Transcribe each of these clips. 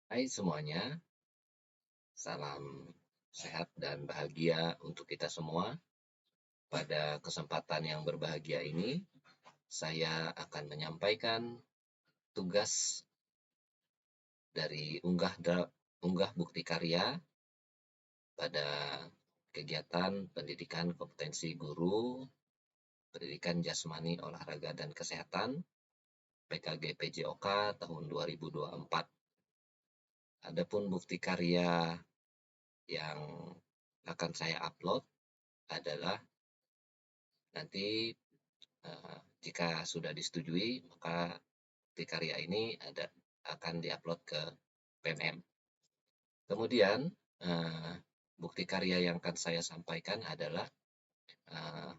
Hai semuanya, salam sehat dan bahagia untuk kita semua. Pada kesempatan yang berbahagia ini, saya akan menyampaikan tugas dari unggah bukti karya pada kegiatan pendidikan kompetensi guru, pendidikan jasmani, olahraga, dan kesehatan, PKG PJOK tahun 2024. Adapun bukti karya yang akan saya upload adalah nanti jika sudah disetujui, maka bukti karya ini akan diupload ke PNM. Kemudian bukti karya yang akan saya sampaikan adalah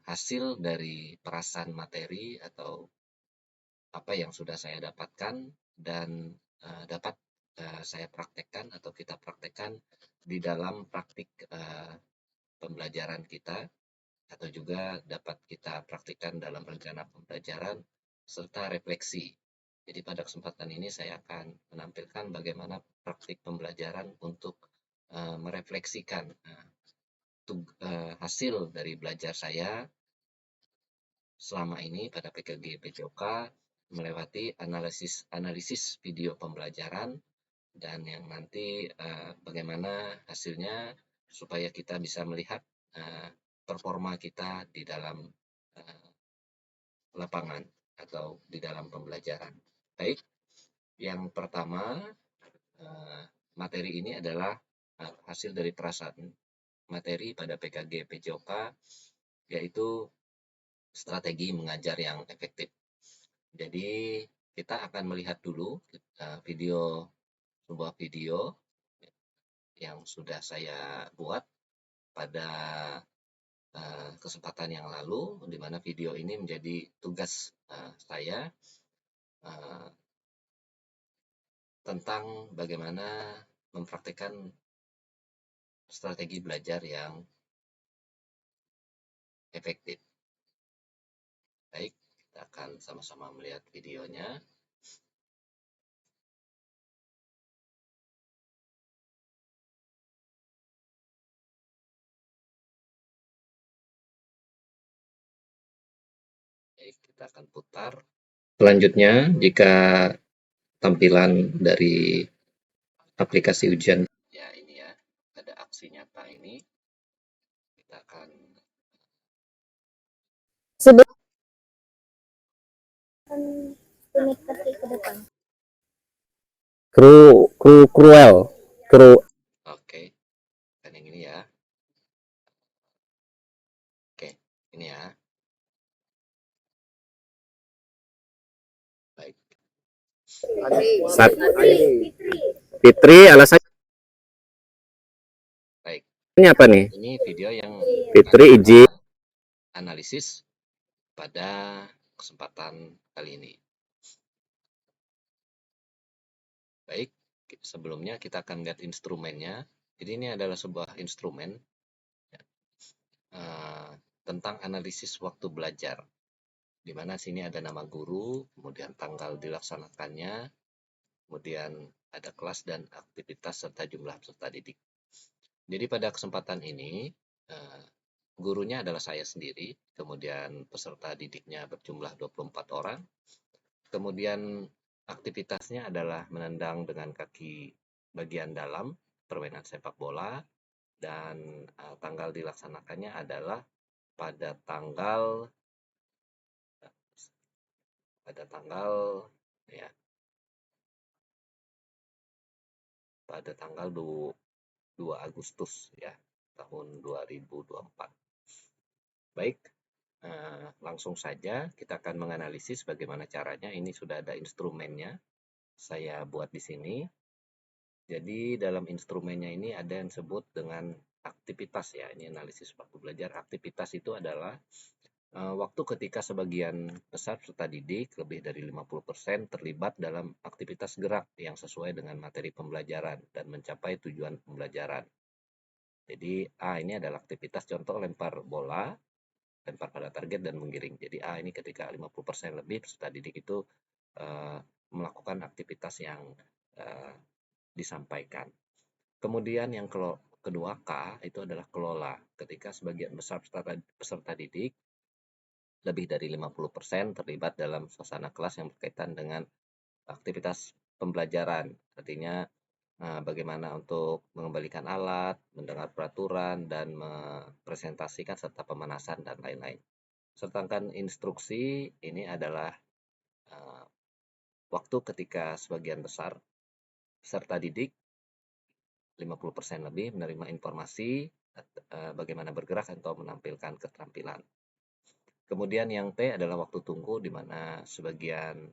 hasil dari perasan materi atau apa yang sudah saya dapatkan dan dapat saya praktekkan atau kita praktekkan di dalam praktik pembelajaran kita, atau juga dapat kita praktikkan dalam rencana pembelajaran serta refleksi. Jadi pada kesempatan ini saya akan menampilkan bagaimana praktik pembelajaran untuk merefleksikan hasil dari belajar saya selama ini pada PKG PJOK melewati analisis video pembelajaran, dan yang nanti bagaimana hasilnya supaya kita bisa melihat performa kita di dalam lapangan atau di dalam pembelajaran. Baik, yang pertama materi ini adalah hasil dari perasan materi pada PKG PJOK, yaitu strategi mengajar yang efektif. Jadi kita akan melihat dulu sebuah video yang sudah saya buat pada kesempatan yang lalu, di mana video ini menjadi tugas saya tentang bagaimana mempraktikkan strategi belajar yang efektif. Baik, kita akan sama-sama melihat videonya. Baik, kita akan putar. Selanjutnya, jika tampilan dari aplikasi ujian, ya ini ya, ada aksi nyata ini. Kita akan Oke, dan yang ini ya. Oke, ini ya. Baik. Fitri, alasannya Baik. apa nih? Ini video yang Fitri izin. analisis pada kesempatan kali ini. Baik, sebelumnya kita akan lihat instrumennya. Jadi ini adalah sebuah instrumen tentang analisis waktu belajar, di mana sini ada nama guru, kemudian tanggal dilaksanakannya, kemudian ada kelas dan aktivitas serta jumlah peserta didik. Jadi pada kesempatan ini gurunya adalah saya sendiri, kemudian peserta didiknya berjumlah 24 orang, kemudian aktivitasnya adalah menendang dengan kaki bagian dalam, permainan sepak bola, dan tanggal dilaksanakannya adalah pada tanggal ya, pada tanggal 2 Agustus ya, tahun 2024. Baik, langsung saja kita akan menganalisis bagaimana caranya. Ini sudah ada instrumennya, saya buat di sini. Jadi dalam instrumennya ini ada yang disebut dengan aktivitas ya. Ini analisis waktu belajar. Aktivitas itu adalah waktu ketika sebagian besar peserta didik, lebih dari 50%, terlibat dalam aktivitas gerak yang sesuai dengan materi pembelajaran dan mencapai tujuan pembelajaran. Jadi A ini adalah aktivitas, contoh lempar bola, lempar pada target dan menggiring. Jadi A ini ketika 50% lebih peserta didik itu melakukan aktivitas yang disampaikan. Kemudian yang kedua K itu adalah kelola. Ketika sebagian besar peserta didik lebih dari 50% terlibat dalam suasana kelas yang berkaitan dengan aktivitas pembelajaran. Artinya bagaimana untuk mengembalikan alat, mendengar peraturan, dan mempresentasikan serta pemanasan dan lain-lain. Sedangkan instruksi ini adalah waktu ketika sebagian besar peserta didik 50% lebih menerima informasi bagaimana bergerak atau menampilkan keterampilan. Kemudian yang T adalah waktu tunggu di mana sebagian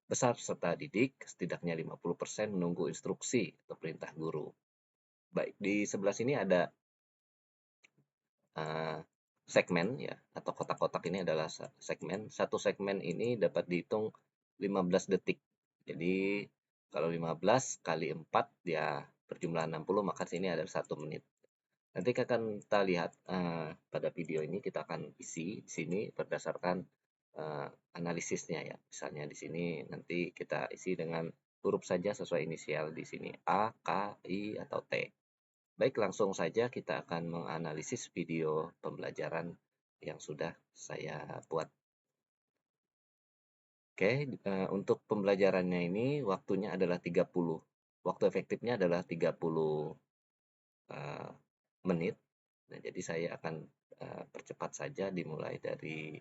besar peserta didik setidaknya 50% menunggu instruksi atau perintah guru. Baik, di sebelah sini ada segmen ya, atau kotak-kotak ini adalah segmen. Satu segmen ini dapat dihitung 15 detik. Jadi kalau 15 kali 4 ya berjumlah 60, maka sini ada 1 menit. Nanti akan kita lihat pada video ini, kita akan isi di sini berdasarkan analisisnya ya. Misalnya di sini nanti kita isi dengan huruf saja sesuai inisial di sini A, K, I atau T. Baik, langsung saja kita akan menganalisis video pembelajaran yang sudah saya buat. Oke, untuk pembelajarannya ini waktunya adalah 30. Waktu efektifnya adalah 30 menit. Nah, jadi saya akan percepat saja dimulai dari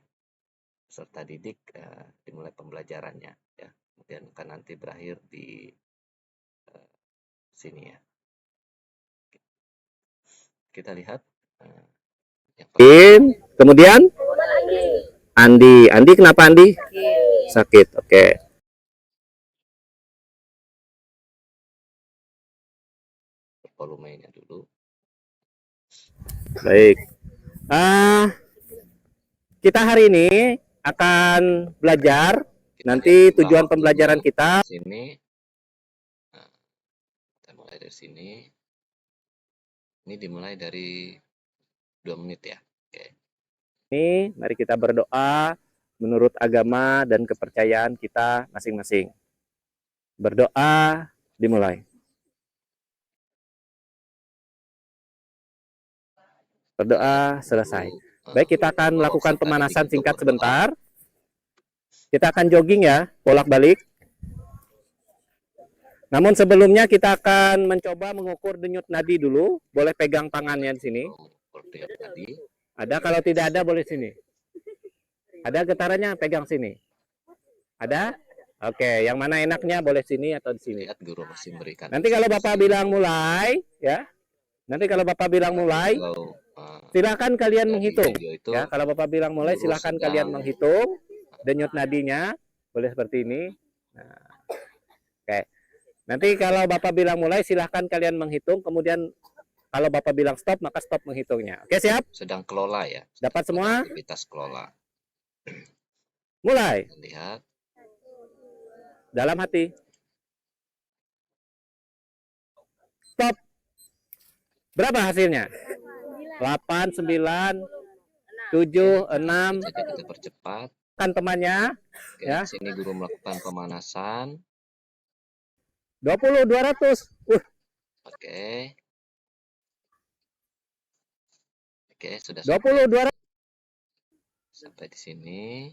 peserta didik, dimulai pembelajarannya ya. Kemudian akan nanti berakhir di sini ya. Kita lihat yang Kemudian Andi kenapa Andi? Sakit. Oke. volumenya dulu. Baik. Kita hari ini akan belajar. Nanti tujuan pembelajaran kita sini. Nah, kita mulai dari sini. Ini dimulai dari 2 menit ya. Oke. Ini mari kita berdoa menurut agama dan kepercayaan kita masing-masing. Berdoa dimulai. Berdoa selesai. Baik, kita akan melakukan pemanasan singkat sebentar. Kita akan jogging ya, bolak-balik. Namun sebelumnya kita akan mencoba mengukur denyut nadi dulu. Boleh pegang tangannya di sini. Ada, kalau tidak ada boleh sini. Ada getarannya, pegang sini. Ada? Oke, yang mana enaknya boleh sini atau di sini. Lihat guru masih memberikan. Nanti kalau Bapak bilang mulai, ya. Nanti kalau Bapak bilang mulai, silakan kalian menghitung. Ya, kalau Bapak bilang mulai, silakan kalian menghitung denyut nadinya. Boleh seperti ini. Nah, oke. Nanti kalau Bapak bilang mulai, silahkan kalian menghitung. Kemudian kalau Bapak bilang stop, maka stop menghitungnya. Oke, siap? Sedang kelola ya. Dapat semua? Aktivitas kelola. Mulai. Lihat. Dalam hati. Stop. Berapa hasilnya? 8, 9, 7, 6. Jadi kita percepat. Kan temannya. Oke, ya. Sini guru melakukan pemanasan. 20, 200. Oke. Oke, sudah 20, 200. Sampai di sini.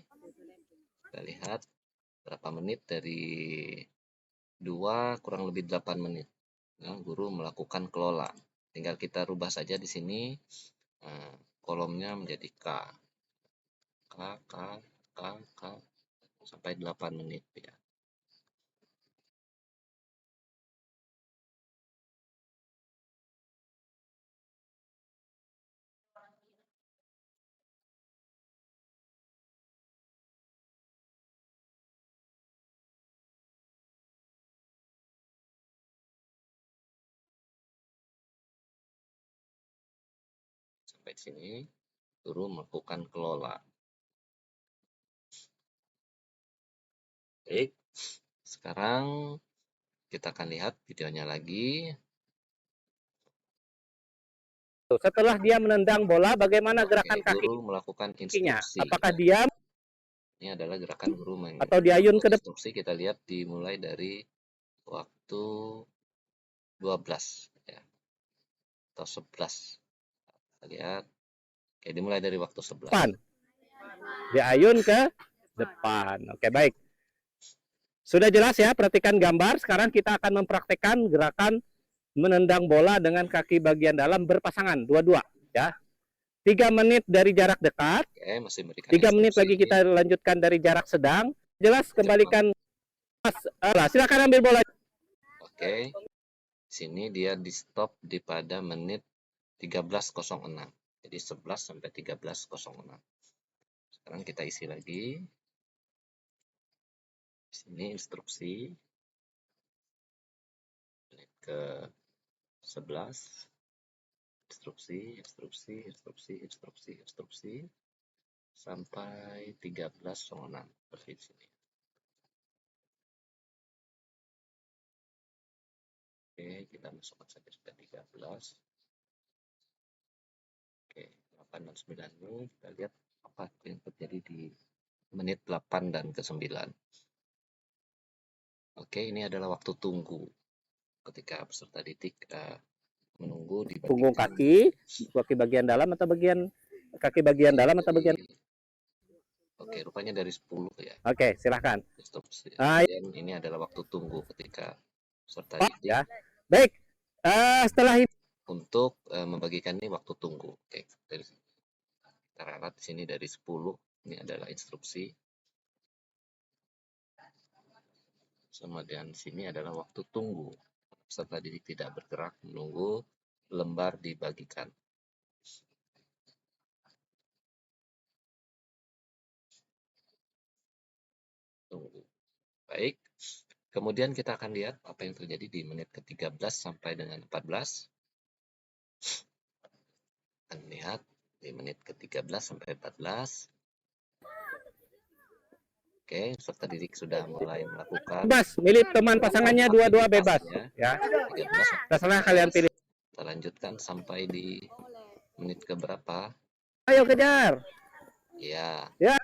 Kita lihat berapa menit dari 2 kurang lebih 8 menit. Nah, guru melakukan kelola. Tinggal kita rubah saja di sini kolomnya menjadi K. K sampai 8 menit ya. Sampai di sini guru melakukan kelola. Baik, sekarang kita akan lihat videonya lagi. Setelah dia menendang bola, bagaimana gerakan kaki? Guru melakukan instruksi. Apakah dia? Ini adalah gerakan guru atau diayun ke depan? Instruksi kita lihat dimulai dari waktu 12 ya, atau 11. Kita lihat. Oke, dimulai dari waktu 11. Depan. Diayun ke depan. Oke, baik. Sudah jelas ya, perhatikan gambar. Sekarang kita akan mempraktekkan gerakan menendang bola dengan kaki bagian dalam berpasangan, dua-dua ya. 3 menit dari jarak dekat. Oke, masih memberikan 3 menit instruksi. lagi kita lanjutkan dari jarak sedang. Jelas, kembalikan. Silakan ambil bola. Oke. Sini dia di stop di pada menit 13.06. Jadi 11 sampai 13.06. Sekarang kita isi lagi. Sini instruksi menit ke 11. Instruksi sampai 13.06 seperti di sini. Oke, kita masukkan saja sudah 13. Oke, 8 dan 9 ini kita lihat apa yang terjadi di menit 8 dan ke-9. Oke, ini adalah waktu tunggu ketika peserta didik menunggu di punggung kaki bagian dalam atau bagian kaki bagian dalam atau bagian. Oke, rupanya dari 10 ya. Oke, silahkan. Kemudian ini adalah waktu tunggu ketika peserta didik. Ya. Baik. Setelah itu untuk membagikan ini waktu tunggu. Oke, dari kita ralat di sini dari 10. Ini adalah instruksi. Kemudian sini adalah waktu tunggu. Peserta didik tidak bergerak menunggu lembar dibagikan. Tunggu. Baik. Kemudian kita akan lihat apa yang terjadi di menit ke-13 sampai dengan 14. Akan lihat di menit ke-13 sampai 14. Oke, peserta didik sudah mulai melakukan bebas, milih teman pasangannya dua-dua bebas ya. 13. Terserah kalian pilih. Kita lanjutkan sampai di menit ke berapa? Ayo kejar. Ya. Ya.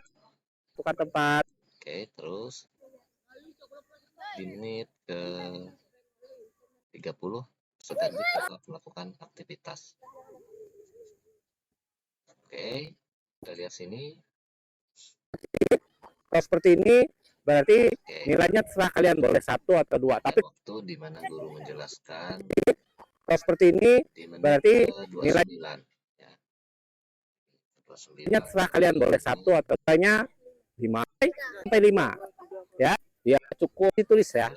Bukan tempat. Oke, terus di menit ke 30 peserta didik dapat melakukan aktivitas. Oke, kita lihat sini. Kalau seperti ini berarti nilainya terserah kalian, boleh 1 atau 2. Tapi waktu di mana guru menjelaskan. Kalau seperti ini berarti nilai ya. nilainya terserah kalian, boleh 1 atau nilainya 5 sampai 5 ya. Ya cukup ditulis ya,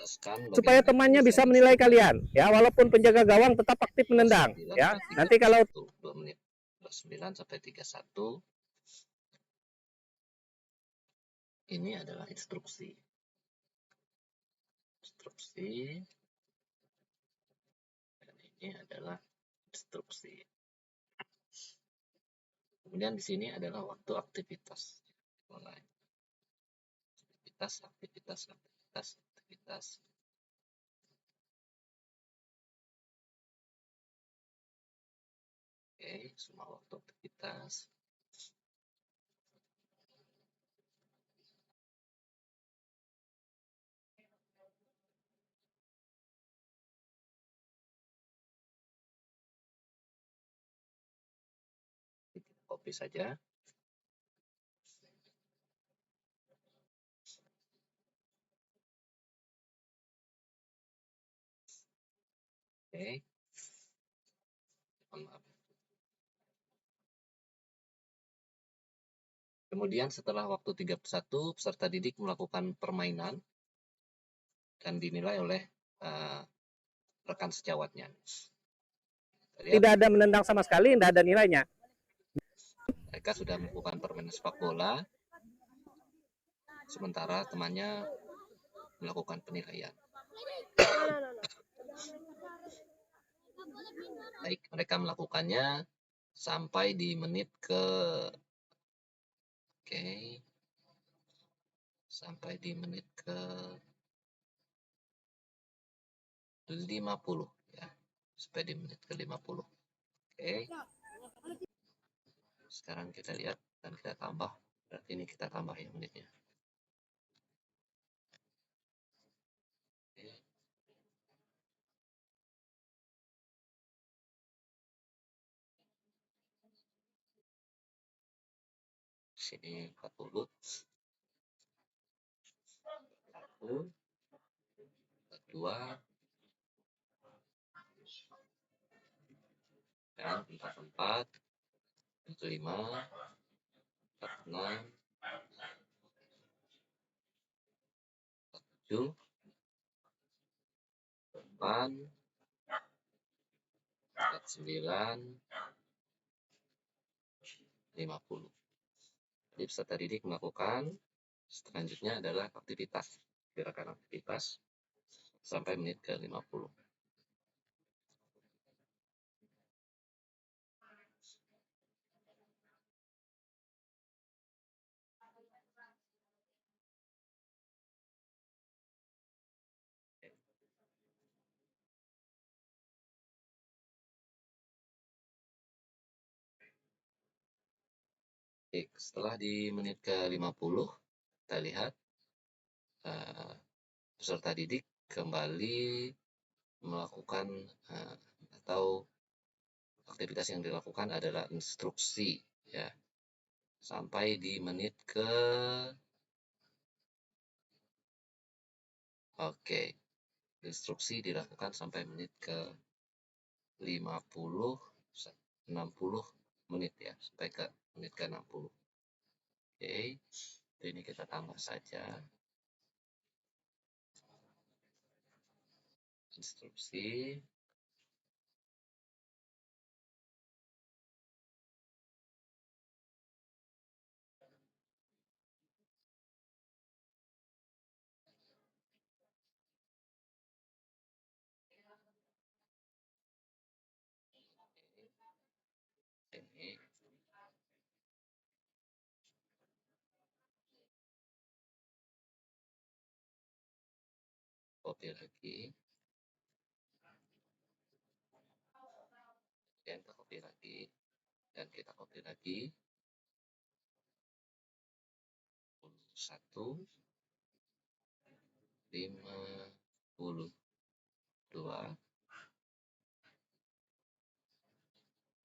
supaya temannya bisa menilai kalian ya, walaupun penjaga gawang tetap aktif menendang ya. Nanti kalau 2 menit 29 sampai 31 ini adalah instruksi. Dan ini adalah instruksi. Kemudian di sini adalah waktu aktivitas. Mulai. Aktivitas. Oke, semua waktu aktivitas. Copy saja. Oke. Maaf. Kemudian setelah waktu 31, peserta didik melakukan permainan dan dinilai oleh rekan sejawatnya. Tidak ada menendang sama sekali, tidak ada nilainya. Mereka sudah melakukan permainan sepak bola, sementara temannya melakukan penilaian. Baik, mereka melakukannya sampai di menit ke sampai di menit ke 50 ya. Sampai di menit ke 50. Oke. Sekarang kita lihat dan kita tambah. Berarti ini kita tambah ya menitnya. sini 40. 1, 2, dan 44, 45, 46, 7, 8, 49, 50. Jadi peserta didik melakukan selanjutnya adalah aktivitas, gerakan aktivitas sampai menit ke 50. Oke, setelah di menit ke 50, kita lihat peserta didik kembali melakukan atau aktivitas yang dilakukan adalah instruksi, ya, sampai di menit ke oke, instruksi dilakukan sampai menit ke 50, 60 menit ya, sampai ke menit ke 60. Oke, ini kita tambah saja instruksi. Ini copy lagi, dan kita copy lagi, dan kita copy lagi. 1, 52,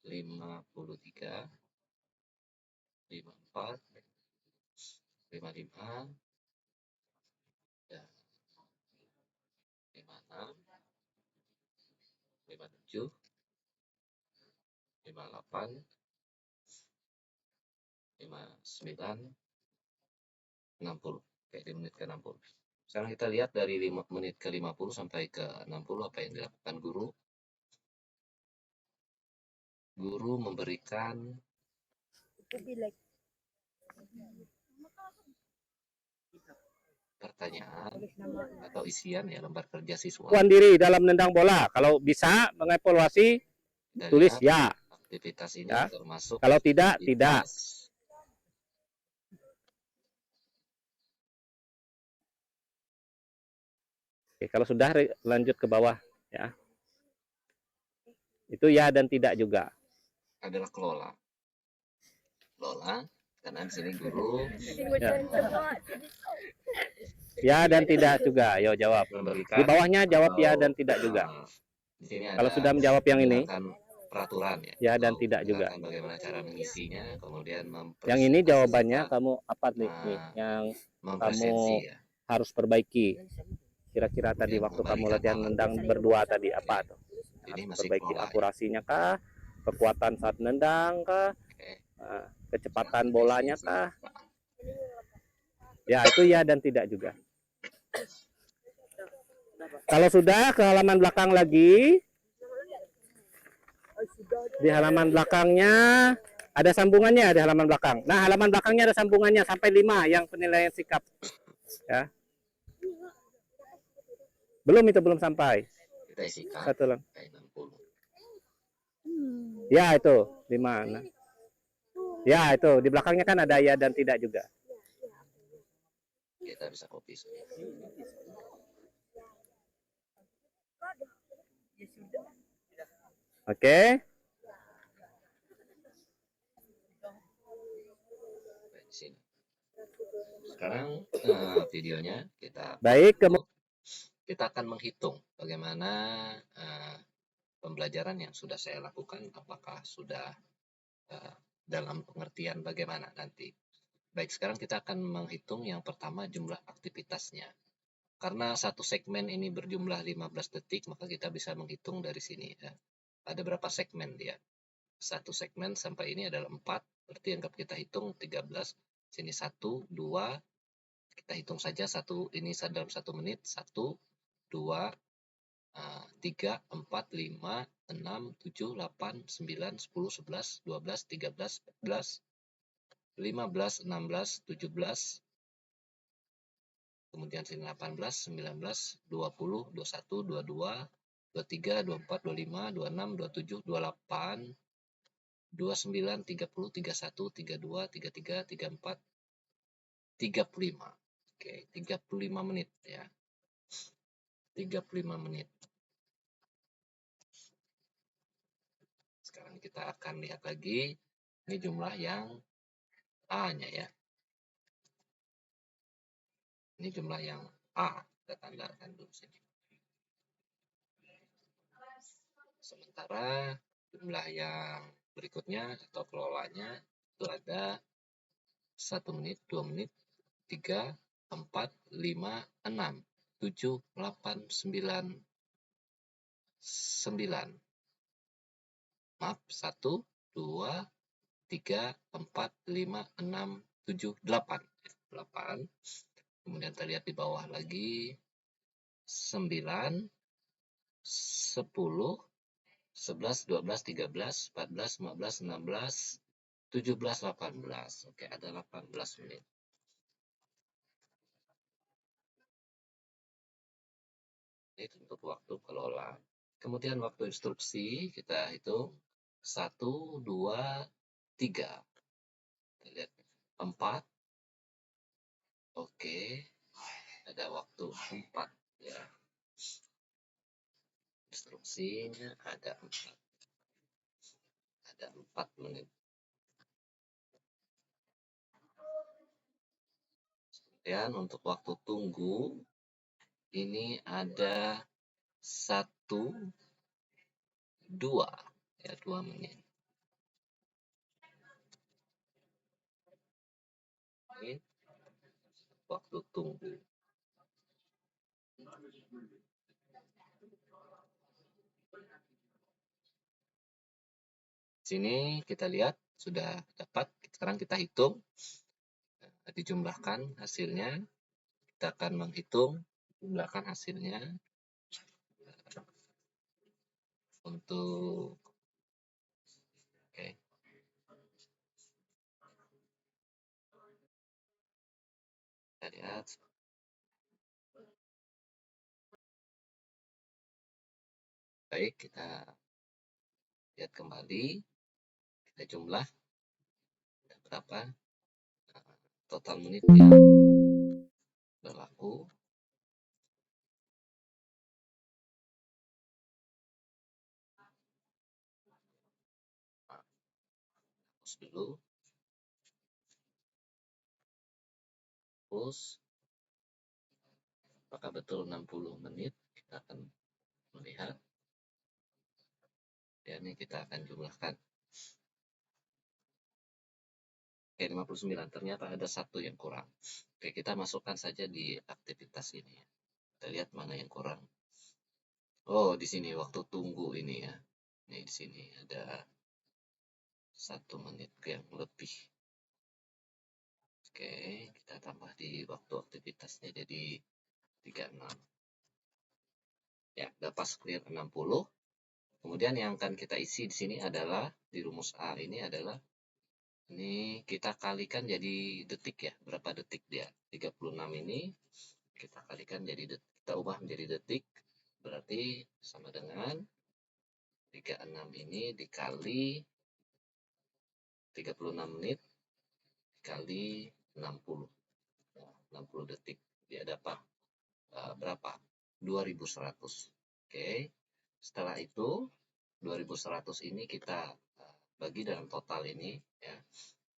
53, 54, 55, dan 56, 57, 58, 59, 60. Oke, di menit ke 60. Sekarang kita lihat dari menit ke 50 sampai ke 60 apa yang dilakukan guru. Guru memberikan pertanyaan atau isian ya, lembar kerja siswa. Diri dalam nendang bola. Kalau bisa mengevaluasi, tulis ya. Aktivitas ini ya. termasuk Kalau tidak, tidak. Oke, kalau sudah lanjut ke bawah ya. Itu ya dan tidak juga. Adalah kelola. Kelola, karena di sini guru. Ya dan tidak juga. Yo jawab. Di bawahnya jawab ya dan tidak juga. Di sini kalau sudah menjawab yang ini, peraturan ya dan tidak juga. Bagaimana cara mengisinya, kemudian yang ini jawabannya kamu apa nih yang kamu ya, harus perbaiki. Kira-kira tadi waktu kamu latihan nendang berdua tadi apa tuh? Ini harus masih perbaiki kelola, akurasinya kah? Kekuatan saat nendang kah? Kecepatan bolanya kah? Ya itu ya dan tidak juga. Kalau sudah ke halaman belakang lagi, di halaman belakangnya ada sambungannya di halaman belakang. Nah, halaman belakangnya ada sambungannya sampai 5 yang penilaian sikap. Ya. Belum itu belum sampai. Kita isikan. Satu lang. Ya itu 5. Nah. Ya itu di belakangnya kan ada ya dan tidak juga. Kita bisa copy. Oke. Sekarang videonya kita baik. Kita akan menghitung bagaimana pembelajaran yang sudah saya lakukan, apakah sudah dalam pengertian bagaimana nanti. Baik, sekarang kita akan menghitung yang pertama jumlah aktivitasnya. Karena satu segmen ini berjumlah 15 detik, maka kita bisa menghitung dari sini ya. Ada berapa segmen dia? Satu segmen sampai ini adalah 4, berarti anggap kita hitung 13. Sini 1, 2, kita hitung saja satu ini dalam 1 menit. 1, 2, 3, 4, 5, 6, 7, 8, 9, 10, 11, 12, 13, 14, 15, 16, 17, kemudian sini 18, 19, 20, 21, 22, 23, 24, 25, 26, 27, 28, 29, 30, 31, 32, 33, 34, 35. Oke, 35 menit ya. 35 menit. Sekarang kita akan lihat lagi. Ini jumlah yang A-nya ya. Ini jumlah yang A, kita tandakan dulu sini. Sementara jumlah yang berikutnya atau kelolanya itu ada 1 menit, 2 menit, 3, 4, 5, 6, 7, 8, 9, 9. Maaf, 1, 2, 3, 4, 5, 6, 7, 8. 8. Kemudian kita lihat di bawah lagi 9, 10, 11, 12, 13, 14, 15, 16, 17, 18. Oke, ada 18 menit. Itu untuk waktu kelola. Kemudian waktu instruksi kita hitung 1, 2, 3. Kita lihat 4. Oke. Ada waktu 4 ya. Instruksinya ada 4. Ada 4 menit. Kemudian untuk waktu tunggu ini ada 1, 2 ya, 2 menit. Ini waktu tunggu. Sini kita lihat sudah dapat. Sekarang kita hitung, dijumlahkan hasilnya. Kita akan menghitung, jumlahkan hasilnya untuk oke. Kita lihat. Baik, kita lihat kembali. Kita jumlah berapa total menit yang berlaku. Hapus dulu. Hapus. Apakah betul 60 menit? Kita akan melihat. Dan ini kita akan jumlahkan. Oke, 59. Ternyata ada satu yang kurang. Oke, kita masukkan saja di aktivitas ini. Kita lihat mana yang kurang. Oh, di sini waktu tunggu ini ya. Ini di sini ada 1 menit yang lebih. Oke, kita tambah di waktu aktivitasnya jadi 36. Ya, udah pas clear 60. Kemudian yang akan kita isi di sini adalah di rumus A ini adalah ini kita kalikan jadi detik ya. Berapa detik dia? 36 ini kita kalikan jadi detik. Kita ubah menjadi detik. Berarti sama dengan 36 ini dikali 36 menit dikali 60. 60 detik. Dia dapat berapa? 2100. Oke. Setelah itu 2100 ini kita bagi dalam total ini ya.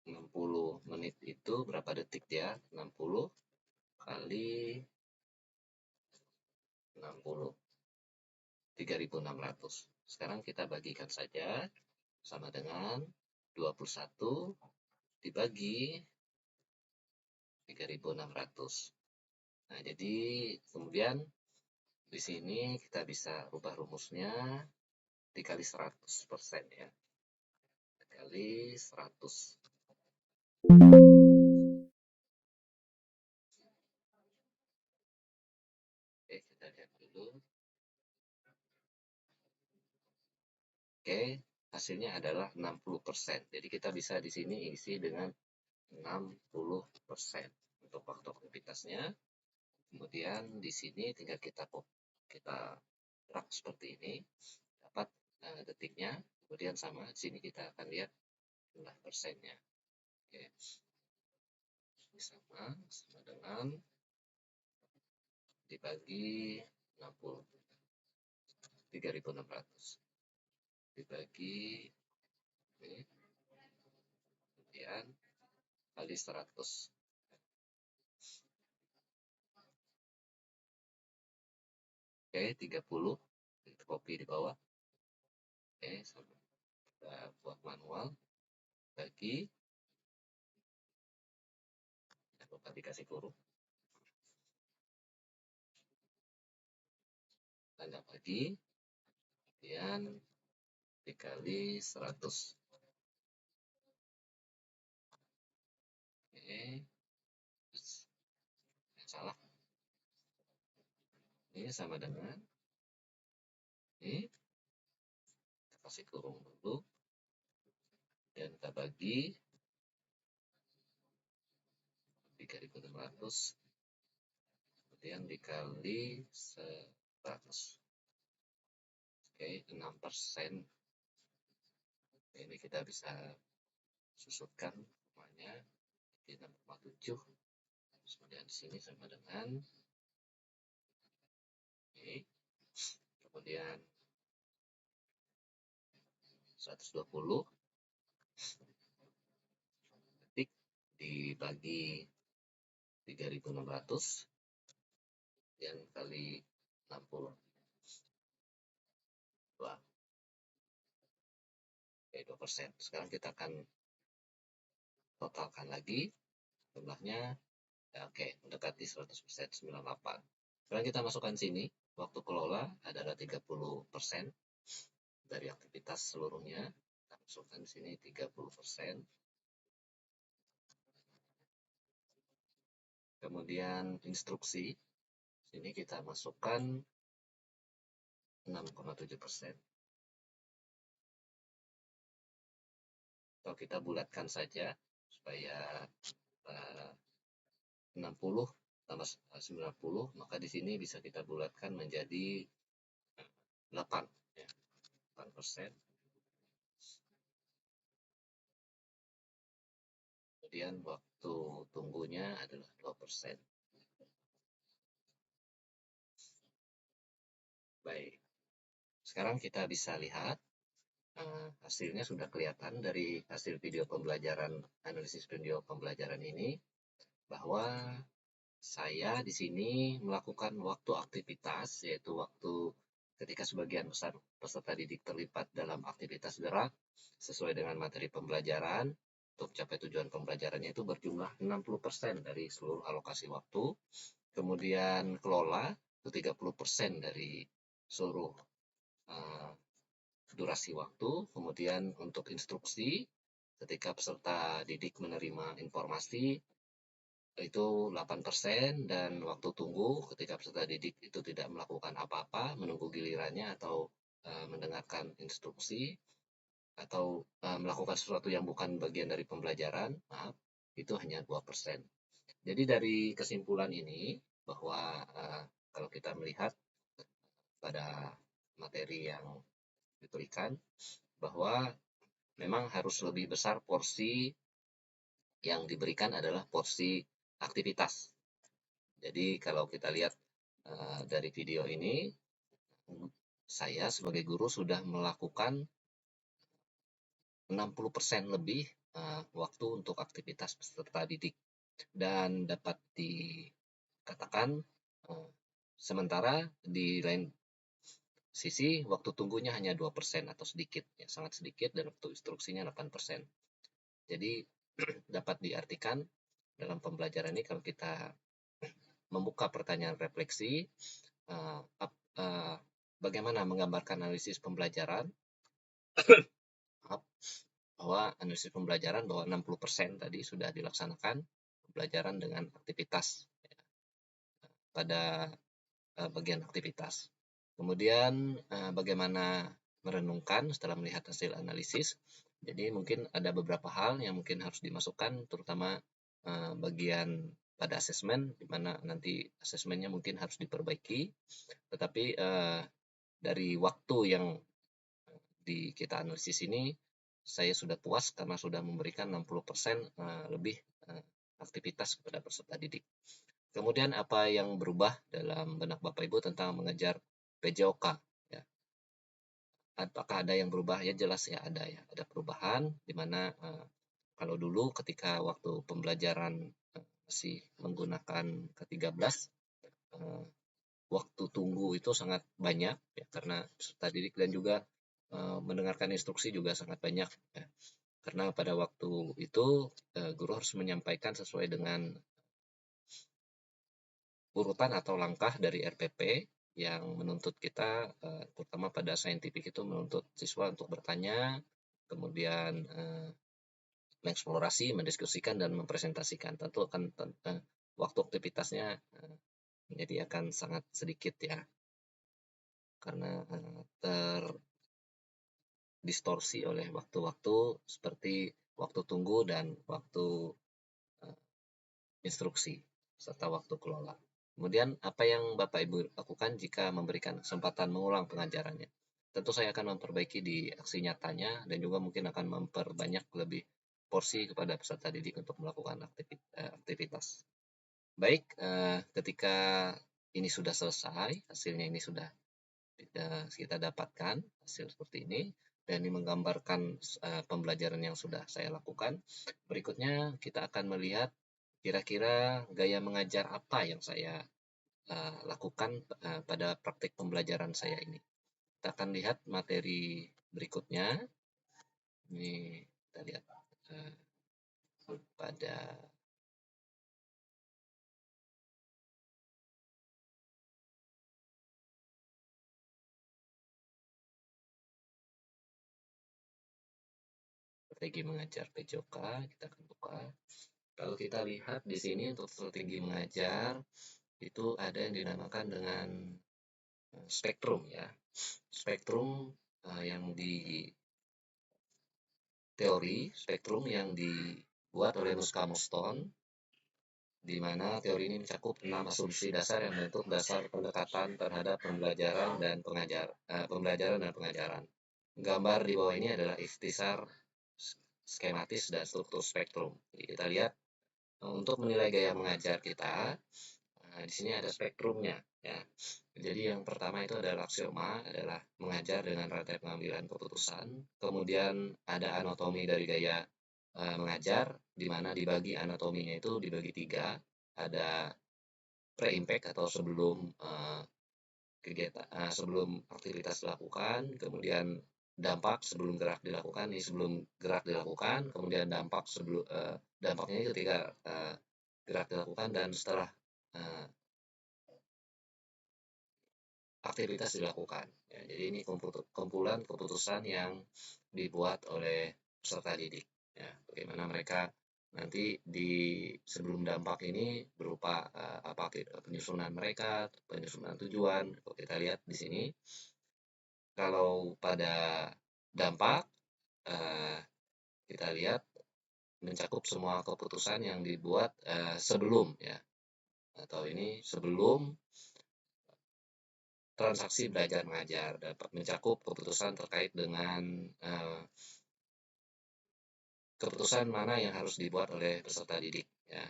60 menit itu berapa detik dia? 60 kali 60. 3600. Sekarang kita bagikan saja sama dengan 21 dibagi 3.600. Nah, jadi kemudian di sini kita bisa rubah rumusnya dikali 100% ya. Dikali 100. Oke, kita lihat dulu. Oke, hasilnya adalah 60%. Jadi kita bisa di sini isi dengan 60% untuk waktu aktivitasnya. Kemudian di sini tinggal kita drag seperti ini, dapat detiknya. Kemudian sama di sini kita akan lihat jumlah persennya. Oke, sama dengan dibagi 60, 3.600 dibagi ini, kemudian kali 100. Oke, 30 kita copy di bawah. Oke, sama kita buat manual bagi, jangan lupa dikasih kurung, tanda bagi, kemudian dikali 100. Oke, salah, ini sama dengan ini, kita kasih kurung dulu dan kita bagi 3.600, kemudian dikali 100. Oke, 6%. Ini kita bisa susutkan namanya di 6,7. Kemudian di sini sama dengan ini. Kemudian 120 detik dibagi 3.600 dan kali 60. 2%. Sekarang kita akan totalkan lagi jumlahnya. Ya, oke, mendekati 100%, 98. Sekarang kita masukkan sini, waktu kelola adalah 30% dari aktivitas seluruhnya. Kita masukkan sini 30%. Kemudian instruksi, sini kita masukkan 6,7%. Atau kita bulatkan saja supaya 60 tambah 90, maka di sini bisa kita bulatkan menjadi 8 ya. 8%. Kemudian waktu tunggunya adalah 2%. Baik. Sekarang kita bisa lihat hasilnya sudah kelihatan dari hasil video pembelajaran, analisis video pembelajaran ini, bahwa saya di sini melakukan waktu aktivitas, yaitu waktu ketika sebagian besar peserta didik terlibat dalam aktivitas gerak sesuai dengan materi pembelajaran untuk capai tujuan pembelajarannya itu berjumlah 60% dari seluruh alokasi waktu. Kemudian kelola itu 30% dari seluruh durasi waktu. Kemudian untuk instruksi, ketika peserta didik menerima informasi itu 8%, dan waktu tunggu ketika peserta didik itu tidak melakukan apa-apa, menunggu gilirannya atau mendengarkan instruksi atau melakukan sesuatu yang bukan bagian dari pembelajaran, maaf, itu hanya 2%. Jadi dari kesimpulan ini bahwa kalau kita melihat pada materi yang diberikan, bahwa memang harus lebih besar porsi yang diberikan adalah porsi aktivitas. Jadi kalau kita lihat dari video ini, saya sebagai guru sudah melakukan 60% lebih waktu untuk aktivitas peserta didik. Dan dapat dikatakan sementara di lain sisi waktu tunggunya hanya 2% atau sedikit, ya, sangat sedikit, dan waktu instruksinya 8%. Jadi dapat diartikan dalam pembelajaran ini kalau kita membuka pertanyaan refleksi, bagaimana menggambarkan analisis pembelajaran, bahwa analisis pembelajaran bahwa 60% tadi sudah dilaksanakan pembelajaran dengan aktivitas pada bagian aktivitas. Kemudian bagaimana merenungkan setelah melihat hasil analisis. Jadi mungkin ada beberapa hal yang mungkin harus dimasukkan, terutama bagian pada asesmen, di mana nanti asesmennya mungkin harus diperbaiki. Tetapi dari waktu yang kita analisis ini, saya sudah puas karena sudah memberikan 60% lebih aktivitas kepada peserta didik. Kemudian apa yang berubah dalam benak Bapak Ibu tentang mengejar PJOK? Ya. Apakah ada yang berubah? Ya jelas ya ada perubahan, di mana kalau dulu ketika waktu pembelajaran masih menggunakan ke-13, waktu tunggu itu sangat banyak ya, karena peserta didik dan juga mendengarkan instruksi juga sangat banyak ya. Karena pada waktu itu guru harus menyampaikan sesuai dengan urutan atau langkah dari RPP yang menuntut kita, terutama pada saintifik itu menuntut siswa untuk bertanya, kemudian mengeksplorasi, mendiskusikan, dan mempresentasikan. Tentu akan waktu aktivitasnya menjadi akan sangat sedikit ya, karena terdistorsi oleh waktu-waktu seperti waktu tunggu dan waktu instruksi serta waktu kelola. Kemudian apa yang Bapak Ibu lakukan jika memberikan kesempatan mengulang pengajarannya? Tentu saya akan memperbaiki di aksi nyatanya dan juga mungkin akan memperbanyak lebih porsi kepada peserta didik untuk melakukan aktivitas. Baik, ketika ini sudah selesai, hasilnya ini sudah kita dapatkan, hasil seperti ini, dan ini menggambarkan pembelajaran yang sudah saya lakukan. Berikutnya kita akan melihat kira-kira gaya mengajar apa yang saya lakukan pada praktik pembelajaran saya ini. Kita akan lihat materi berikutnya. Ini kita lihat pada strategi mengajar PJOK. Kita akan buka. Kalau kita lihat di sini untuk strategi mengajar itu ada yang dinamakan dengan spektrum ya. Spektrum yang di teori, spektrum yang dibuat oleh Nussbaum Stone, di mana teori ini mencakup 6 asumsi dasar yang membentuk dasar pendekatan terhadap pembelajaran dan pengajaran. Gambar di bawah ini adalah ikhtisar skematis dan struktur spektrum. Jadi kita lihat untuk menilai gaya mengajar kita, di sini ada spektrumnya ya. Jadi yang pertama itu adalah aksioma, adalah mengajar dengan rantai pengambilan keputusan. Kemudian ada anatomi dari gaya mengajar, di mana dibagi anatominya itu dibagi 3. Ada pre-impact atau sebelum kegiatan sebelum aktivitas dilakukan, kemudian dampak sebelum gerak dilakukan, ini sebelum gerak dilakukan, kemudian dampak sebelum dampaknya ketika gerak dilakukan, dan setelah aktivitas dilakukan. Ya, jadi ini kumpulan keputusan yang dibuat oleh peserta didik. Ya, bagaimana mereka nanti di sebelum dampak ini berupa apa penyusunan mereka, penyusunan tujuan. Kalau kita lihat di sini, kalau pada dampak kita lihat mencakup semua keputusan yang dibuat sebelum ya, atau ini sebelum transaksi belajar mengajar, dapat mencakup keputusan terkait dengan keputusan mana yang harus dibuat oleh peserta didik ya.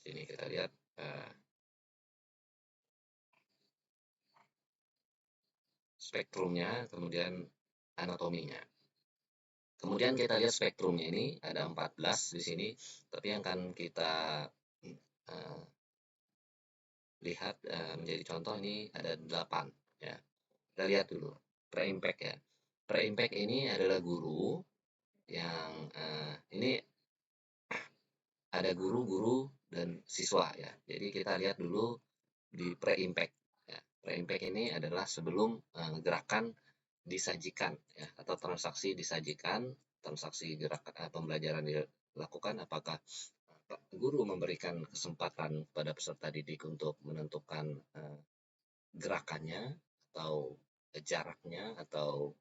Sini kita lihat spektrumnya, kemudian anatominya. Kemudian kita lihat spektrumnya ini ada 14 di sini, tapi yang akan kita lihat menjadi contoh ini ada 8 ya. Kita lihat dulu pre-impact ya. Pre-impact ini adalah guru yang ini ada guru dan siswa ya. Jadi kita lihat dulu di pre-impact ya. Pre-impact ini adalah sebelum gerakan disajikan ya, atau transaksi disajikan, transaksi gerakan pembelajaran dilakukan, apakah guru memberikan kesempatan pada peserta didik untuk menentukan gerakannya atau jaraknya atau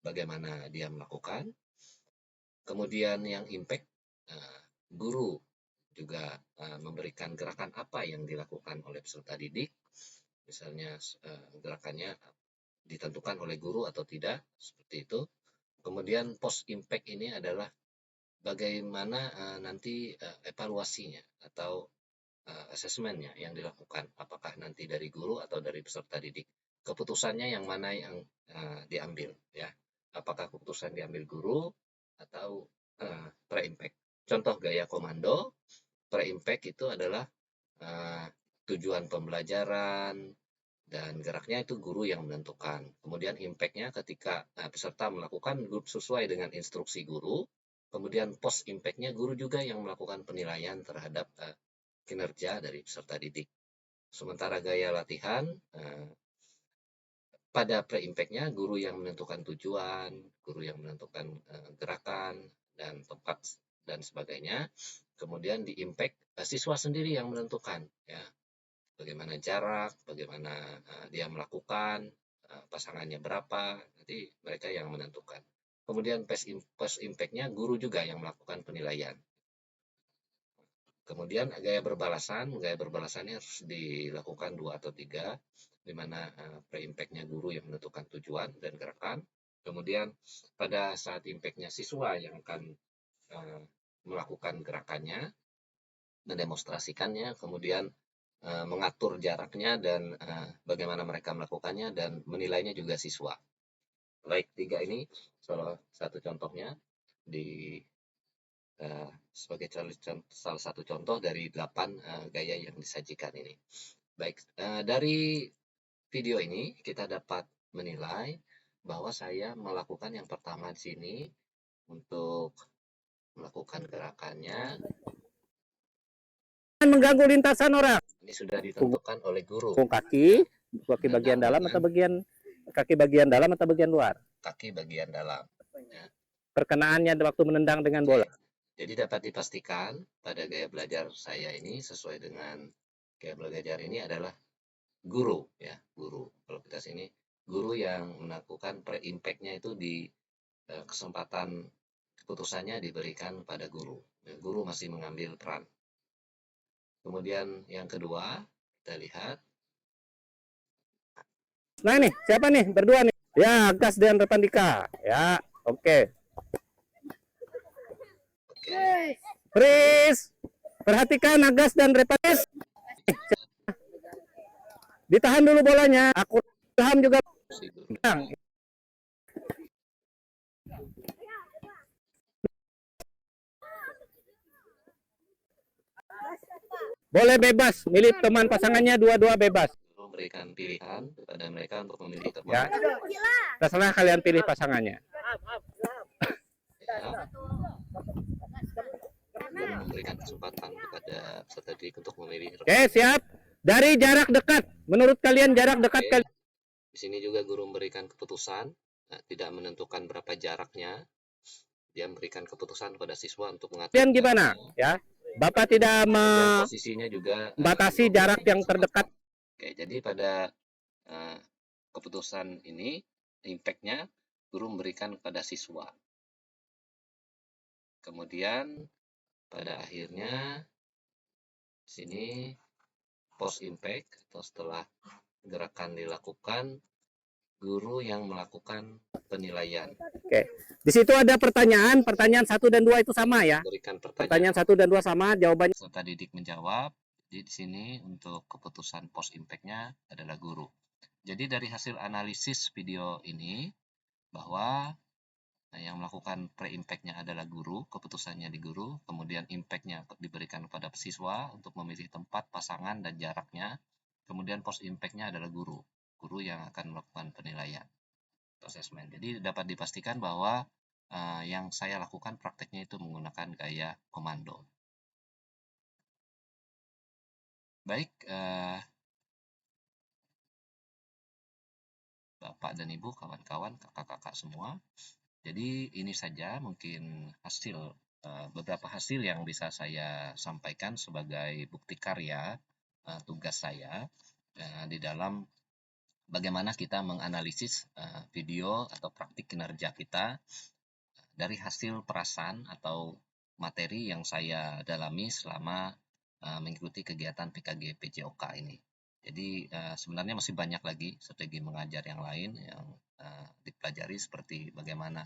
bagaimana dia melakukan. Kemudian yang impact, guru juga memberikan gerakan apa yang dilakukan oleh peserta didik, misalnya gerakannya ditentukan oleh guru atau tidak, seperti itu. Kemudian post impact ini adalah bagaimana nanti evaluasinya atau asesmennya yang dilakukan, apakah nanti dari guru atau dari peserta didik. Keputusannya yang mana yang diambil ya, apakah keputusan diambil guru atau pre-impact. Contoh gaya komando pre-impact itu adalah tujuan pembelajaran dan geraknya itu guru yang menentukan. Kemudian impact-nya ketika peserta melakukan sesuai dengan instruksi guru. Kemudian post impact-nya guru juga yang melakukan penilaian terhadap kinerja dari peserta didik. Sementara gaya latihan, pada pre-impact-nya guru yang menentukan tujuan, guru yang menentukan gerakan dan tempat dan sebagainya. Kemudian di impact siswa sendiri yang menentukan ya, bagaimana jarak, bagaimana dia melakukan, pasangannya berapa, nanti mereka yang menentukan. Kemudian post impact-nya guru juga yang melakukan penilaian. Kemudian gaya berbalasannya harus dilakukan 2 atau 3, di mana pre-impact-nya guru yang menentukan tujuan dan gerakan. Kemudian pada saat impact-nya siswa yang akan melakukan gerakannya, mendemonstrasikannya, kemudian mengatur jaraknya dan bagaimana mereka melakukannya, dan menilainya juga siswa. Baik, 3 ini salah satu contohnya di sebagai salah satu contoh dari 8 gaya yang disajikan ini. Baik, dari video ini kita dapat menilai bahwa saya melakukan yang pertama di sini untuk melakukan gerakannya. Mengganggu lintasan orang. Ini sudah ditentukan oleh guru. Kaki bagian dalam atau bagian kaki bagian dalam atau bagian luar? Kaki bagian dalam. Ya. Perkenaannya waktu menendang dengan bola. Jadi dapat dipastikan pada gaya belajar saya ini sesuai dengan gaya belajar ini adalah guru ya, guru. Kalau kita sini guru yang melakukan pre-impact-nya itu di kesempatan keputusannya diberikan pada guru. Ya, guru masih mengambil peran. Kemudian yang kedua, kita lihat. Nah ini, siapa nih? Berdua nih. Ya, Gas dan Repandika. Ya, oke. Freeze. Perhatikan Agas dan Repanis. Ditahan dulu bolanya. Aku ilham juga. Boleh bebas, milih teman pasangannya dua-dua bebas. Memberikan pilihan kepada mereka untuk memilih teman. Ya. Terserah kalian pilih pasangannya. Ya. Memberikan kesempatan kepada peserta didik untuk memilih. Oke, siap. Dari jarak dekat, menurut kalian jarak dekat kalian? Di sini juga guru memberikan keputusan, tidak menentukan berapa jaraknya. Dia memberikan keputusan kepada siswa untuk mengatur. Kalian gimana? Ya, Bapak tidak posisinya juga batasi jarak yang terdekat. Oke, jadi pada keputusan ini, impact-nya guru memberikan kepada siswa. Kemudian pada akhirnya sini post impact atau setelah gerakan dilakukan, guru yang melakukan penilaian. Oke. Di situ ada pertanyaan 1 dan 2 itu sama ya. Pertanyaan 1 dan 2 sama, jawabannya peserta didik menjawab. Jadi di sini untuk keputusan post impact-nya adalah guru. Jadi dari hasil analisis video ini bahwa yang melakukan pre-impact-nya adalah guru, keputusannya di guru, kemudian impact-nya diberikan kepada siswa untuk memilih tempat, pasangan, dan jaraknya, kemudian post impact-nya adalah guru yang akan melakukan penilaian, assessment. Jadi dapat dipastikan bahwa yang saya lakukan prakteknya itu menggunakan gaya komando. Baik, Bapak dan Ibu, kawan-kawan, kakak-kakak semua. Jadi ini saja mungkin hasil beberapa hasil yang bisa saya sampaikan sebagai bukti karya tugas saya di dalam bagaimana kita menganalisis video atau praktik kinerja kita dari hasil perasan atau materi yang saya dalami selama mengikuti kegiatan PKG PJOK ini. Jadi sebenarnya masih banyak lagi strategi mengajar yang lain yang dipelajari seperti bagaimana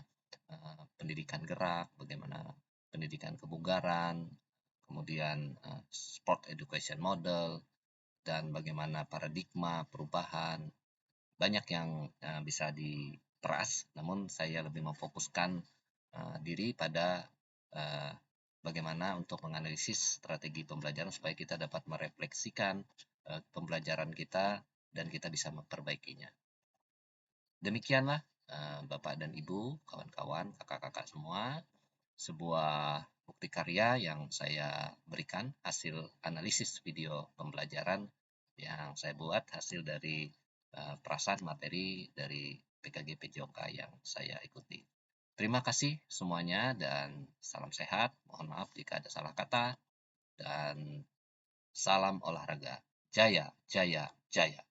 pendidikan gerak, bagaimana pendidikan kebugaran, kemudian sport education model, dan bagaimana paradigma perubahan. Banyak yang bisa diperas, namun saya lebih memfokuskan diri pada bagaimana untuk menganalisis strategi pembelajaran supaya kita dapat merefleksikan pembelajaran kita dan kita bisa memperbaikinya. Demikianlah Bapak dan Ibu, kawan-kawan, kakak-kakak semua, sebuah bukti karya yang saya berikan hasil analisis video pembelajaran yang saya buat hasil dari perasan materi dari PKG PJOK yang saya ikuti. Terima kasih semuanya dan salam sehat. Mohon maaf jika ada salah kata dan salam olahraga. Jaya, jaya, jaya.